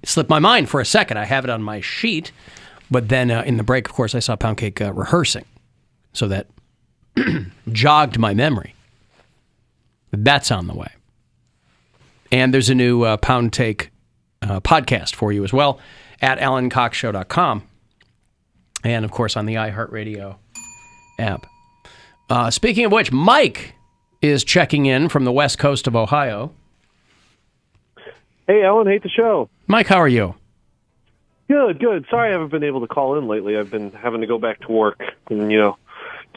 It slipped my mind for a second. I have it on my sheet, but then in the break, of course, I saw Poundcake rehearsing, so that jogged my memory. That's on the way. And there's a new Poundcake podcast for you as well at alancoxshow.com. And, of course, on the iHeartRadio app. Speaking of which, Mike is checking in from the west coast of Ohio. Hey, Alan, hate the show. Mike, how are you? Good. Sorry I haven't been able to call in lately. I've been having to go back to work and,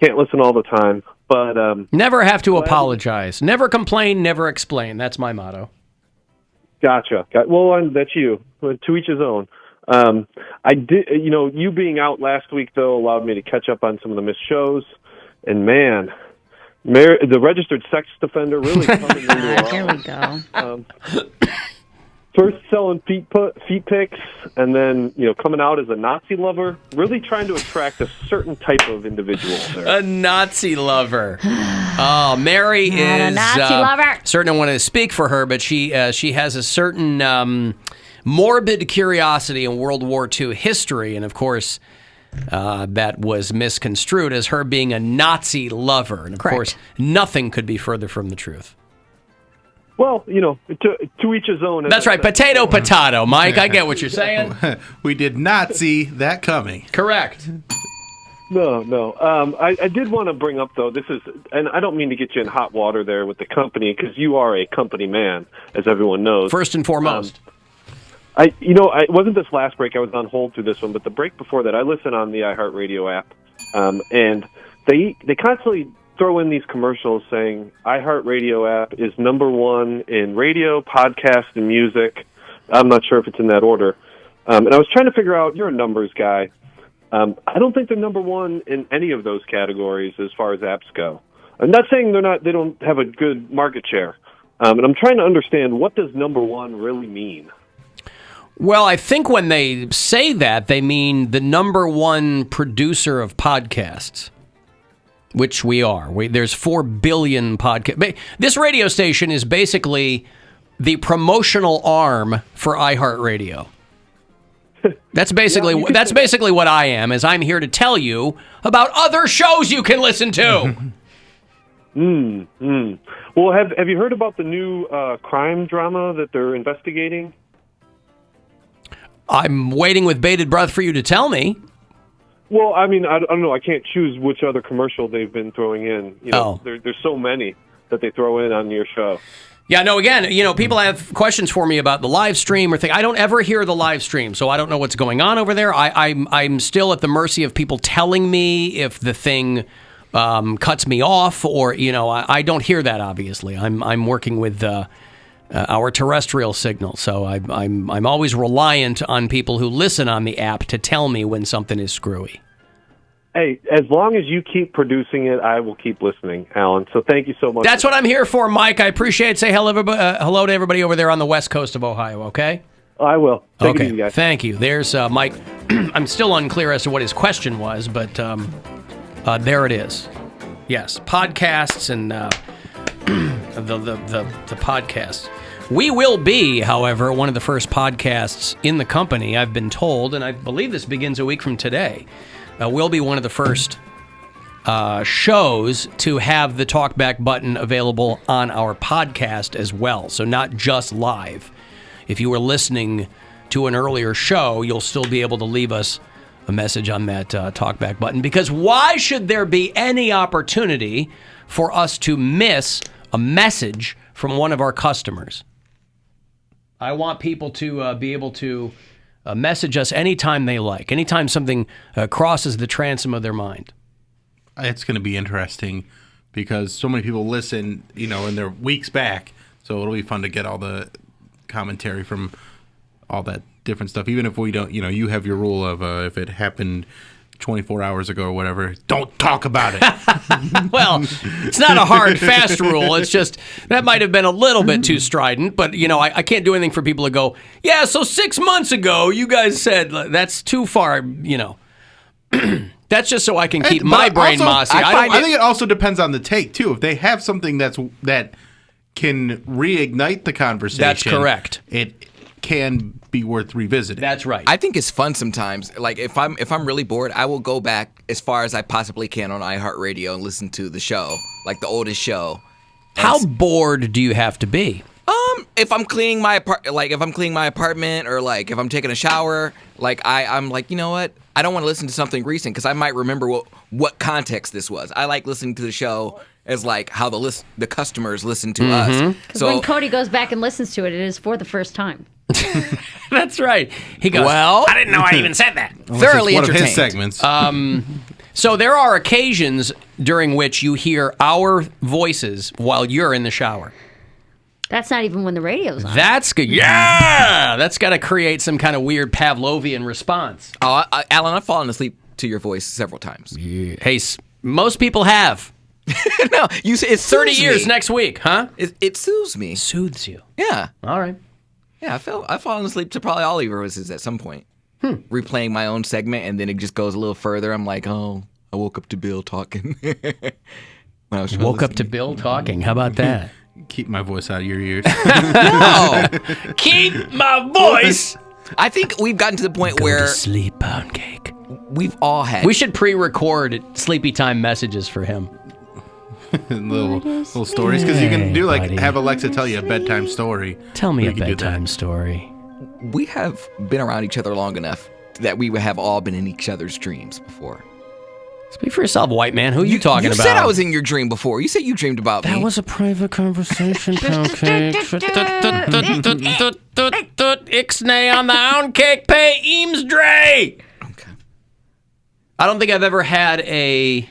can't listen all the time. But never have to apologize. Never complain, never explain. That's my motto. Gotcha. Well, that's you. To each his own. I did. You being out last week though allowed me to catch up on some of the missed shows. And man, the registered sex offender really coming into Here we go. First selling feet pics, and then coming out as a Nazi lover. Really trying to attract a certain type of individual there. A Nazi lover. Oh, Mary is a Nazi lover. Certainly, I want to speak for her, but she has a certain morbid curiosity in World War II history, and of course, that was misconstrued as her being a Nazi lover. And of course, nothing could be further from the truth. Well, to each his own. That's right. Potato, Mike. I get what you're saying. We did not see that coming. Correct. No. I did want to bring up, though, and I don't mean to get you in hot water there with the company, because you are a company man, as everyone knows. First and foremost. It wasn't this last break. I was on hold through this one, but the break before that, I listen on the iHeartRadio app, and they constantly throw in these commercials saying iHeartRadio app is number one in radio, podcast, and music. I'm not sure if it's in that order. And I was trying to figure out, you're a numbers guy. I don't think they're number one in any of those categories as far as apps go. I'm not saying they don't have a good market share. And I'm trying to understand, what does number one really mean? Well, I think when they say that, they mean the number one producer of podcasts. Which we are. There's 4 billion podcasts. This radio station is basically the promotional arm for iHeartRadio. That's basically what I am. Is I'm here to tell you about other shows you can listen to. Well, have you heard about the new crime drama that they're investigating? I'm waiting with bated breath for you to tell me. Well, I mean, I don't know. I can't choose which other commercial they've been throwing in. There's so many that they throw in on your show. Yeah, no, again, people have questions for me about the live stream or thing. I don't ever hear the live stream, so I don't know what's going on over there. I'm still at the mercy of people telling me if the thing cuts me off, or, I don't hear that, obviously. I'm working with our terrestrial signal, so I'm always reliant on people who listen on the app to tell me when something is screwy. Hey, as long as you keep producing it, I will keep listening, Alan. So thank you so much. That's what I'm here for, Mike. I appreciate it. Say hello to everybody over there on the west coast of Ohio, okay? I will. Take okay, it easy, guys. Thank you. There's Mike. I'm still unclear as to what his question was, but there it is. Yes, podcasts and the podcasts. We will be, however, one of the first podcasts in the company, I've been told, and I believe this begins a week from today. We'll be one of the first shows to have the talkback button available on our podcast as well. So not just live. If you were listening to an earlier show, you'll still be able to leave us a message on that talkback button. Because why should there be any opportunity for us to miss a message from one of our customers? I want people to be able to message us anytime they like, anytime something crosses the transom of their mind. It's going to be interesting because so many people listen, and they're weeks back. So it'll be fun to get all the commentary from all that different stuff. Even if we don't, you have your rule of if it happened 24 hours ago or whatever, don't talk about it. Well, it's not a hard, fast rule. It's just that might have been a little bit too strident. But, I can't do anything for people to go, yeah, so 6 months ago you guys said that's too far, That's just so I can keep my brain mossy. I think it also depends on the take, too. If they have something that can reignite the conversation. That's correct. It can be worth revisiting. That's right. I think it's fun sometimes. Like if I'm really bored, I will go back as far as I possibly can on iHeartRadio and listen to the show, like the oldest show. How bored do you have to be? If I'm cleaning my apartment, or like if I'm taking a shower, like I'm like, you know what? I don't want to listen to something recent because I might remember what context this was. I like listening to the show as like how the customers listen to us. Because when Cody goes back and listens to it, it is for the first time. That's right. He goes, well, I didn't know I even said that. Thoroughly one entertained. of his segments. So there are occasions during which you hear our voices while you're in the shower. That's not even when the radio's on. That's good. Yeah! That's got to create some kind of weird Pavlovian response. Oh, Alan, I've fallen asleep to your voice several times. Hey, most people have. No, you say it's 30 years next week, huh? It soothes me. Soothes you. Yeah. All right. Yeah, I've fallen asleep to probably all of your voices at some point. Replaying my own segment, and then it just goes a little further. I'm like, oh, I woke up to Bill talking. When I was Woke up to Bill talking. How about that? Keep my voice out of your ears. No! Keep my voice. I think we've gotten to the point Go where to sleep, Poundcake. we've all had... We should pre-record sleepy time messages for him. little stories, because you can do like buddy. have Alexa tell you a bedtime story. Tell me You a can do that. bedtime story. We have been around each other long enough that we would have all been in each other's dreams before. Speak for yourself, white man. Who are you talking you about? said I was in your dream before. You said you dreamed about me. That was a private conversation, Poundcake. Ixnay on the Poundcake pay Eames Dre. Okay. I don't think I've ever had a...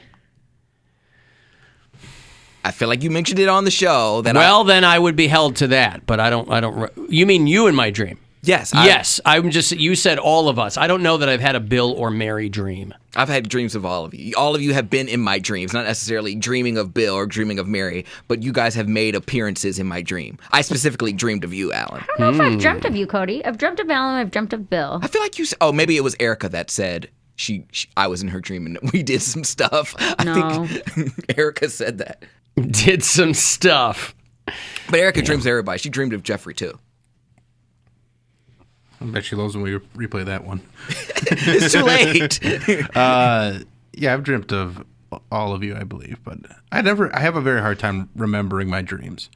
I feel like you mentioned it on the show. Well, then I would be held to that, but I don't... You mean you in my dream? Yes. Yes, I'm just... You said all of us. I don't know that I've had a Bill or Mary dream. I've had dreams of all of you. All of you have been in my dreams, not necessarily dreaming of Bill or dreaming of Mary, but you guys have made appearances in my dream. I specifically dreamed of you, Alan. I don't know if I've dreamt of you, Cody. I've dreamt of Alan. I've dreamt of Bill. I feel like you... Oh, maybe it was Erica that said I was in her dream and we did some stuff. I think Erica said that. Did some stuff. But Erica dreams of everybody. She dreamed of Jeffrey, too. I bet she loves when we replay that one. It's too late. Yeah, I've dreamt of all of you, I believe, but I have a very hard time remembering my dreams.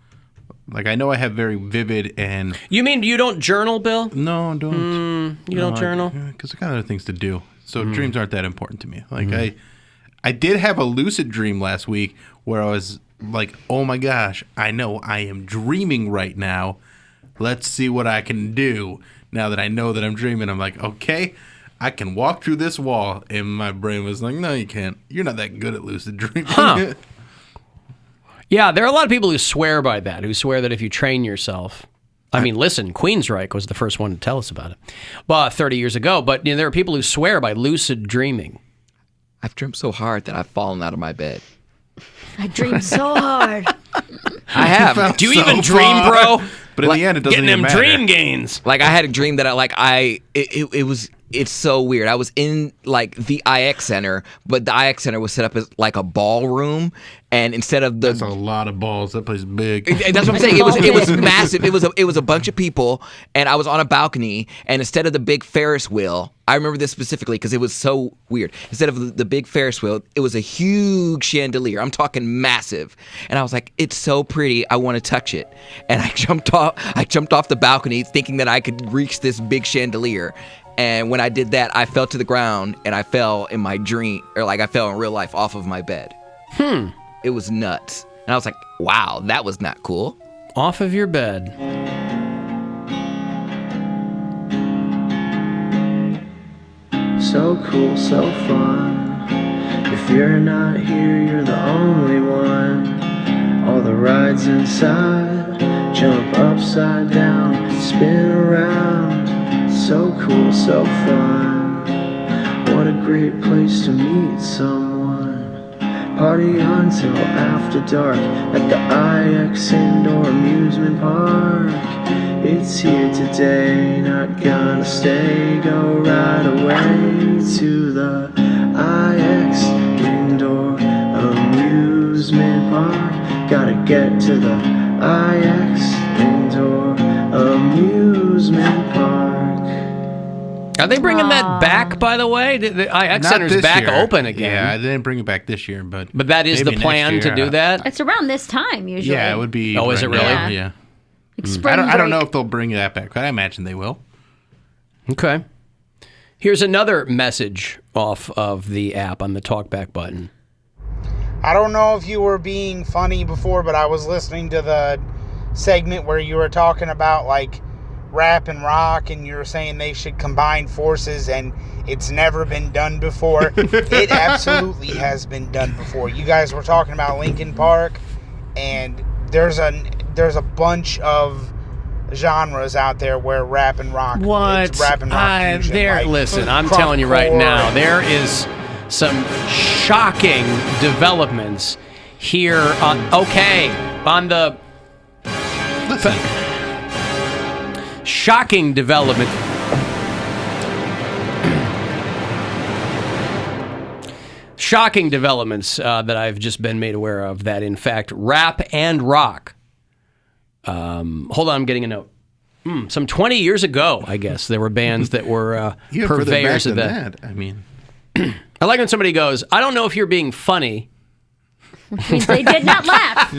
Like, I know I have very vivid and... You mean you don't journal, Bill? No, I don't. You don't journal? Because I got other things to do. So dreams aren't that important to me. Like, I did have a lucid dream last week where I was like, oh my gosh, I know I am dreaming right now. Let's see what I can do. Now that I know that I'm dreaming, I'm like, okay, I can walk through this wall. And my brain was like, no, you can't. You're not that good at lucid dreaming. Huh. Yeah, there are a lot of people who swear by that, who swear that if you train yourself... I mean, listen, Queensryche was the first one to tell us about it, 30 years ago. But there are people who swear by lucid dreaming. I've dreamt so hard that I've fallen out of my bed. I dreamed so hard. I have. Do you even dream, bro? But in the end, it doesn't Getting even them matter. dream gains. Like, I had a dream that it's so weird. I was in like the IX Center, but the IX Center was set up as like a ballroom, and instead of the That's a lot of balls. That place is big. That's what I'm saying. It was massive. It was a bunch of people, and I was on a balcony. And instead of the big Ferris wheel, I remember this specifically because it was so weird. Instead of the big Ferris wheel, it was a huge chandelier. I'm talking massive. And I was like, "It's so pretty. I want to touch it." And I jumped off the balcony, thinking that I could reach this big chandelier. And when I did that, I fell to the ground, and I fell in my dream, or like I fell in real life off of my bed. It was nuts. And I was like, wow, that was not cool. Off of your bed. So cool, so fun. If you're not here, you're the only one. All the rides inside, jump upside down, spin around. So cool, so fun. What a great place to meet someone. Party until after dark at the IX Indoor Amusement Park. It's here today, not gonna stay. Go right away to the IX Indoor Amusement Park. Gotta get to the IX Indoor Amusement Park. Are they bringing that back, by the way? The IX Not Center's this back year. open again. Yeah, I didn't bring it back this year, but that is maybe the plan next year. to do that? It's around this time usually. Yeah, it would be. Oh, is it really? now, Yeah. Yeah. Like spring I don't know break. if they'll bring that back, but I imagine they will. Okay. Here's another message off of the app on the talkback button. I don't know if you were being funny before, but I was listening to the segment where you were talking about like rap and rock, and you were saying they should combine forces, and it's never been done before. It absolutely has been done before. You guys were talking about Linkin Park, and there's a bunch of genres out there where rap and rock. What? It's rap and rock fusion, like listen, I'm crunk telling you right core. now, there is some shocking developments here on the Listen, shocking development. Shocking developments that I've just been made aware of that, in fact, rap and rock. Hold on, I'm getting a note. Some 20 years ago, I guess, there were bands that were even further back purveyors than of that. that. I mean, I like when somebody goes, I don't know if you're being funny. Means they did not laugh.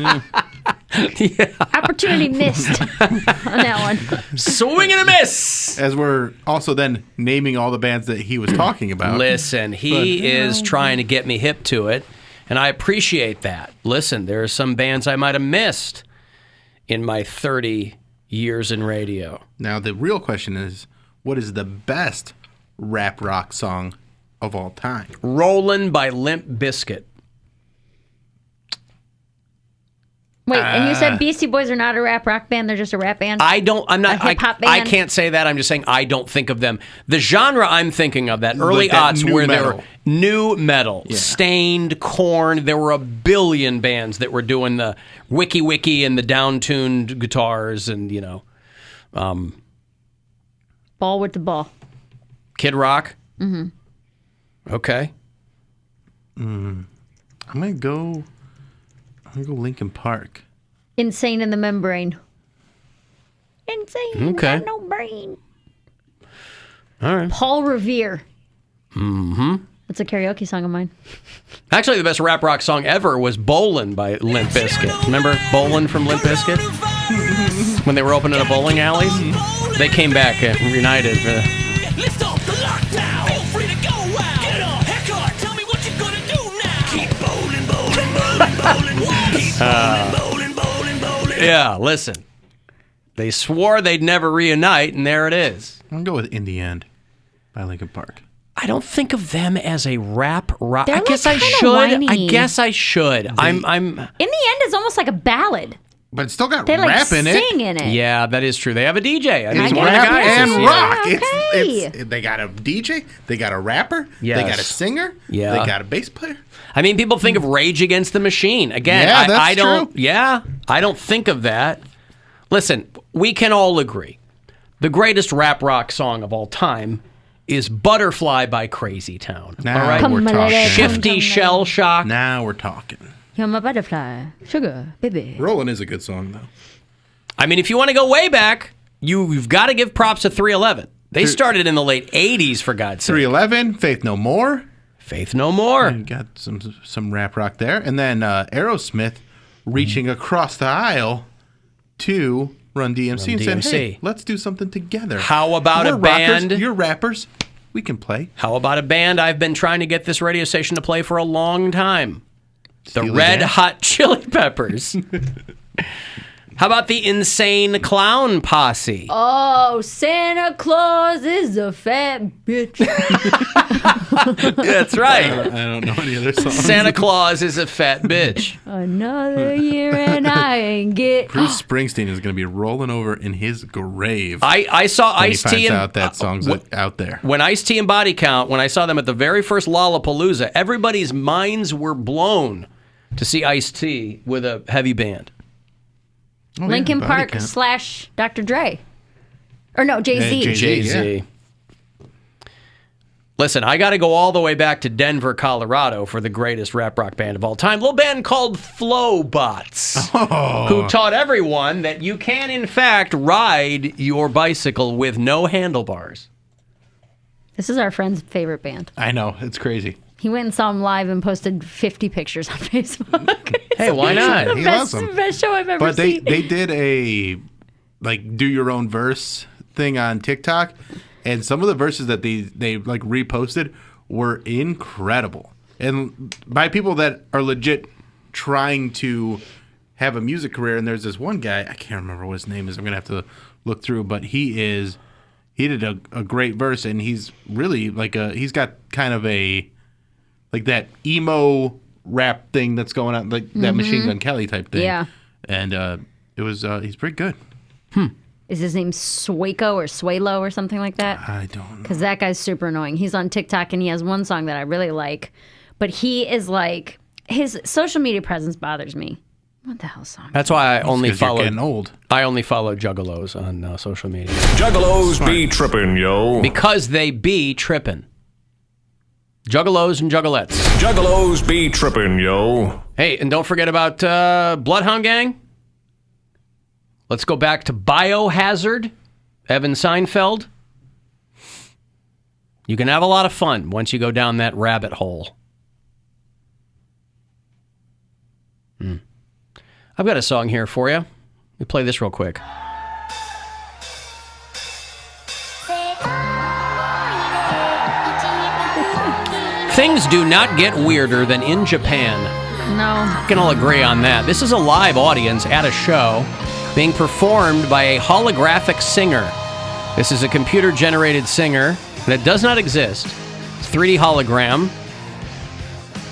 Opportunity missed on that one. Swing and a miss. as we're also then naming all the bands that he was talking about. Listen, he is trying to get me hip to it, and I appreciate that. Listen, there are some bands I might have missed in my 30 years in radio. Now, the real question is, what is the best rap rock song of all time? Rollin' by Limp Bizkit. Wait, and you said Beastie Boys are not a rap rock band; they're just a rap band. I'm not. A hip-hop I band? can't say that. I'm just saying I don't think of them. The genre I'm thinking of, that early that aughts nu where there metal. were new metal, Stained, Korn. There were a billion bands that were doing the wiki and the down-tuned guitars, and Ball with the ball. Kid Rock. Mm-hmm. Okay. I'm gonna go Linkin Park. Insane in the membrane. Insane. Okay. Got no brain. All right. Paul Revere. Mm-hmm. That's a karaoke song of mine. Actually, the best rap rock song ever was Bowlin' by Limp Bizkit. Remember Bowlin' from Limp Bizkit? When they were opening up bowling alleys? They came back reunited. Lift off the lockdown. Feel free to go out. Get up. Heck on. Tell me what you're gonna do now. Keep bowling, bowling, bowling, bowling. Keep bowling, bowling, bowling, bowling. Yeah, listen. They swore they'd never reunite, and there it is. I'm gonna go with "In the End" by Linkin Park. I don't think of them as a rap rock. They're I guess like I kinda should. whiny. I guess I should. I'm. In the end, it's almost like a ballad. But it's still got They like rap in it. sing in it. Yeah, that is true. They have a DJ. I mean, It's one of the rap guys. and is- rock. Yeah, okay. It's they got a DJ, they got a rapper, Yes. they got a singer, Yeah. they got a bass player. I mean, people think of Rage Against the Machine. Again, Yeah, that's I don't. true. Yeah, I don't think of that. Listen, we can all agree the greatest rap rock song of all time is "Butterfly" by Crazy Town. Now all right, Come we're a talking. little- Shifty Shell Shock. Now we're talking. You're my butterfly, sugar, baby. Rollin' is a good song though. I mean, if you want to go way back, you've got to give props to 311. They started in the late 80s, for God's sake. 311, Faith No More. Faith No More. You got some rap rock there, and then Aerosmith reaching across the aisle to Run DMC and saying, DMC. "Hey, let's do something together." How about We're a band? Rockers, you're rappers. We can play. How about a band I've been trying to get this radio station to play for a long time? The Steely Red Dan? Hot Chili Peppers. How about the Insane Clown Posse? Oh, Santa Claus is a fat bitch. That's right. I don't know any other songs. Santa Claus is a fat bitch. Another year and I ain't get. Bruce Springsteen is going to be rolling over in his grave. I saw when he Ice-T finds and out that song's out there. when Ice-T and Body Count, when I saw them at the very first Lollapalooza, everybody's minds were blown to see Ice-T with a heavy band. Oh, yeah, Linkin Body Park Count. / Dr. Dre. Or no, Jay-Z. Jay-Z. Jay-Z. Listen, I got to go all the way back to Denver, Colorado for the greatest rap rock band of all time. A little band called Flowbots, who taught everyone that you can, in fact, ride your bicycle with no handlebars. This is our friend's favorite band. I know, it's crazy. He went and saw him live and posted 50 pictures on Facebook. Hey, why not? He loves them. Best show I've ever But seen. they did a do your own verse thing on TikTok, and some of the verses that they like reposted were incredible, and by people that are legit trying to have a music career. And there's this one guy, I can't remember what his name is. I'm gonna have to look through, but he did a great verse, and he's really he's got kind of a that emo rap thing that's going on, like that Machine Gun Kelly type thing. Yeah. And it was he's pretty good. Is his name Swayco or Swaylo or something like that? I don't know. Because that guy's super annoying. He's on TikTok and he has one song that I really like, but he is like, his social media presence bothers me. What the hell song? That's why I only Because you're follow. getting old. I only follow juggalos on social media Juggalos be trippin', yo. because they be trippin'. Juggalos and juggalettes. Juggalos be trippin', yo. Hey, and don't forget about Bloodhound Gang. Let's go back to Biohazard, Evan Seinfeld. You can have a lot of fun once you go down that rabbit hole. I've got a song here for you. Let me play this real quick. Things do not get weirder than in Japan. No. We can all agree on that. This is a live audience at a show being performed by a holographic singer. This is a computer-generated singer that does not exist. It's 3D hologram.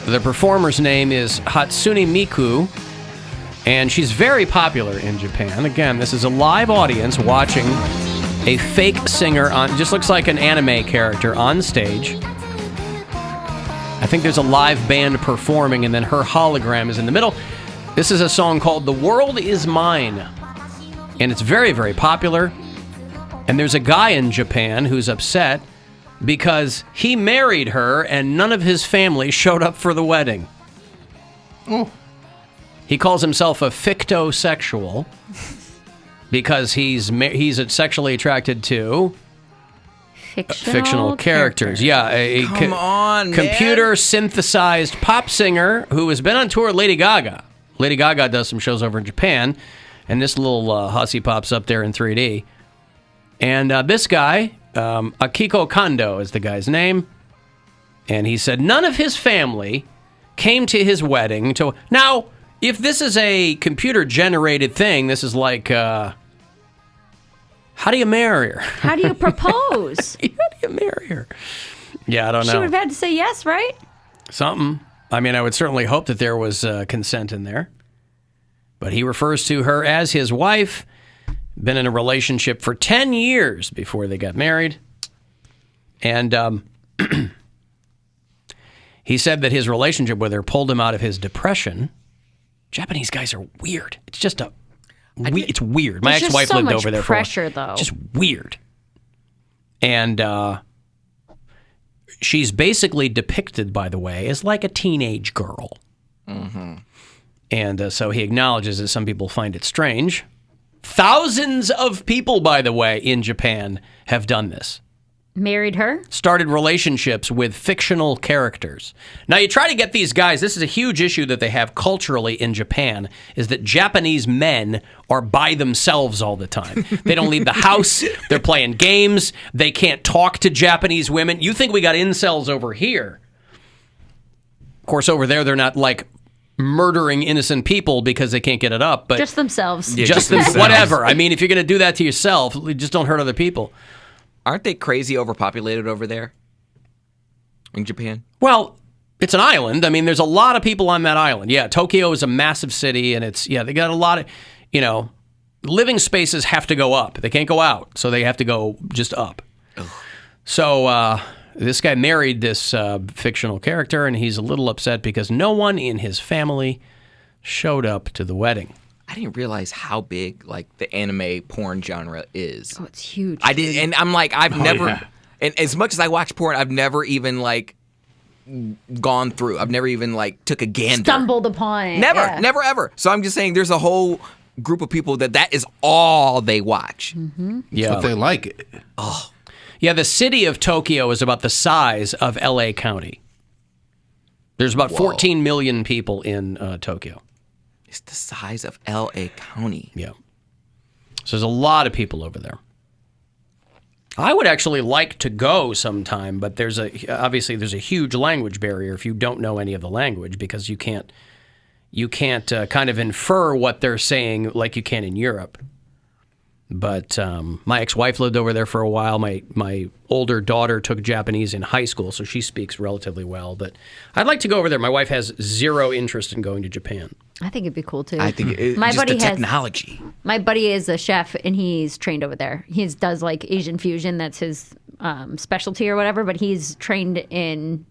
The performer's name is Hatsune Miku, and she's very popular in Japan. Again, this is a live audience watching a fake singer on, just looks like an anime character on stage. I think there's a live band performing, and then her hologram is in the middle. This is a song called The World Is Mine, and it's very, very popular. And there's a guy in Japan who's upset because he married her and none of his family showed up for the wedding. Oh. He calls himself a fictosexual because he's sexually attracted to fictional characters. Yeah, a Come on, man. computer synthesized pop singer who has been on tour with Lady Gaga. Lady Gaga does some shows over in Japan, and this little hussy pops up there in 3D. And this guy, Akiko Kondo is the guy's name, and he said none of his family came to his wedding. Now, if this is a computer-generated thing, this is like, how do you marry her? How do you propose? How do you marry her? Yeah, I don't know. She would have had to say yes, right? Something. I mean, I would certainly hope that there was consent in there. But he refers to her as his wife. Been in a relationship for 10 years before they got married. And he said that his relationship with her pulled him out of his depression. Japanese guys are weird. It's just it's weird. My There's just ex-wife so lived much over there pressure, for a while. though. Just weird. And she's basically depicted, by the way, as like a teenage girl. Mm-hmm. And so he acknowledges that some people find it strange. Thousands of people, by the way, in Japan have done this. Married her? Started relationships with fictional characters. Now, you try to get these guys, this is a huge issue that they have culturally in Japan, is that Japanese men are by themselves all the time. They don't leave the house. They're playing games. They can't talk to Japanese women. You think we got incels over here. Of course, over there, they're not like murdering innocent people because they can't get it up. But Just themselves. Yeah, just themselves. whatever. I mean, if you're going to do that to yourself, just don't hurt other people. Aren't they crazy overpopulated over there in Japan? Well, it's an island. I mean, there's a lot of people on that island. Yeah, Tokyo is a massive city, and they got a lot of, living spaces have to go up. They can't go out, so they have to go just up. Ugh. So this guy married this fictional character, and he's a little upset because no one in his family showed up to the wedding. I didn't realize how big like the anime porn genre is. Oh, it's huge. I did, and I'm like, I've never, yeah. and as much as I watch porn, I've never even like gone through. I've never even like took a gander. Stumbled upon it. Never, yeah. never, ever. So I'm just saying, there's a whole group of people that is all they watch. Yeah, But they like it. Yeah, the city of Tokyo is about the size of L.A. County. There's about 14 million people in Tokyo. It's the size of L.A. County. Yeah. So there's a lot of people over there. I would actually like to go sometime, but obviously there's a huge language barrier if you don't know any of the language, because you can't kind of infer what they're saying like you can in Europe. But my ex-wife lived over there for a while. My older daughter took Japanese in high school, so she speaks relatively well. But I'd like to go over there. My wife has zero interest in going to Japan. I think it'd be cool too. I think just the technology. My buddy is a chef, and he's trained over there. He does like Asian fusion. That's his specialty or whatever. But he's trained in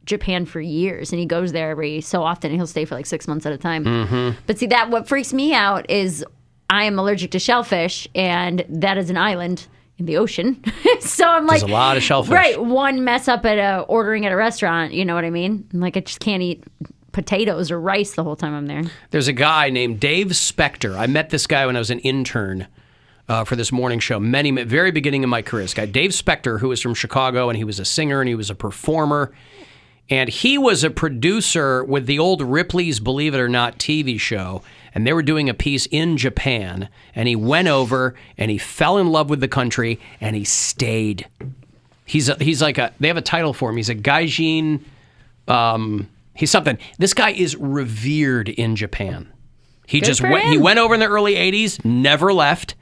Japan for years, and he goes there every so often. And he'll stay for like 6 months at a time. Mm-hmm. But see, what freaks me out is I am allergic to shellfish, and that is an island in the ocean. So I'm like, there's a lot of shellfish. Right, one mess up at ordering at a restaurant. You know what I mean? Like I just can't eat potatoes or rice the whole time I'm there. There's a guy named Dave Spector. I met this guy when I was an intern for this morning show, very beginning of my career. This guy, Dave Spector, who was from Chicago, and he was a singer and he was a performer. And he was a producer with the old Ripley's Believe It or Not TV show. And they were doing a piece in Japan. And he went over and he fell in love with the country and he stayed. He's like they have a title for him. He's a gaijin. He's something. This guy is revered in Japan. He went over in the early 80s, never left,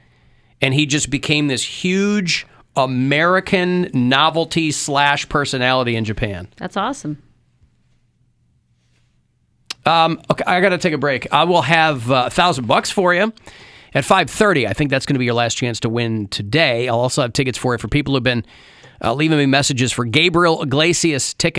and he just became this huge American novelty / personality in Japan. That's awesome. Okay, I got to take a break. I will have $1,000 for you at 5:30. I think that's going to be your last chance to win today. I'll also have tickets for you for people who've been leaving me messages for Gabriel Iglesias tickets.